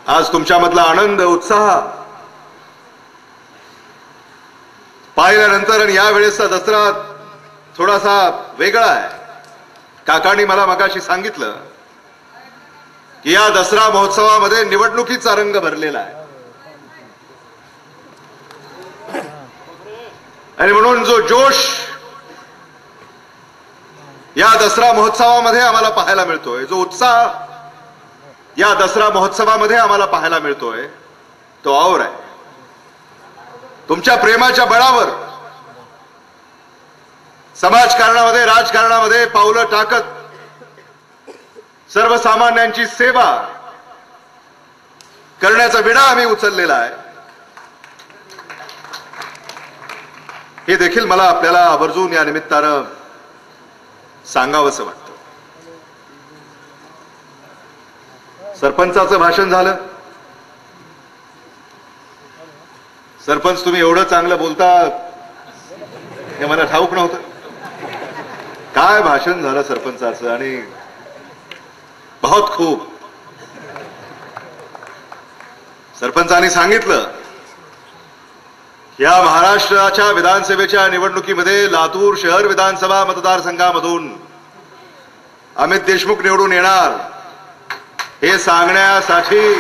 आज तुमच्यामधला आनंद उत्साह पाहिल्यानंतर आणि या वेळेसचा दसरा थोडासा वेगळा आहे. काकांनी मला मगाशी सांगितलं की या दसरा महोत्सवामध्ये निवडणुकीचा रंग भरलेला आहे आणि म्हणून जो जोश या दसरा महोत्सवामध्ये आम्हाला पाहायला मिळतोय, जो उत्साह या दसरा महोत्सवामध्ये आम्हाला पाहायला मिळतोय, तो और आहे. तुमच्या प्रेमाच्या बळावर समाजकारणामध्ये राजकारणामध्ये पावलं टाकत सर्वसामान्यांची सेवा करण्याचा विडा आम्ही उचललेला आहे. हे देखील मला आपल्याला आवर्जून या निमित्तानं सांगावंसं वाटतं. सरपंचाचं भाषण झालं. सरपंच तुम्ही एवढं चांगलं बोलता हे मला ठाऊक नव्हतं. काय भाषण झालं सरपंचाचं आणि बहुत खूप. सरपंचांनी सांगितलं या महाराष्ट्राच्या विधानसभेच्या निवडणुकीमध्ये लातूर शहर विधानसभा मतदारसंघामधून अमित देशमुख निवडून येणार हे सांगण्यासाठी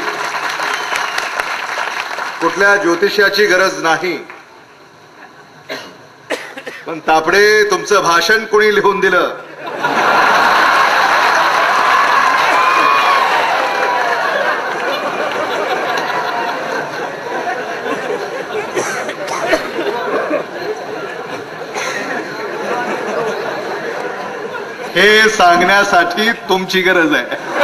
कुठल्या ज्योतिषाची गरज नाही. पण तापडे तुमचं भाषण कोणी लिहून दिलं? हे सांगण्यासाठी तुमची गरज आहे.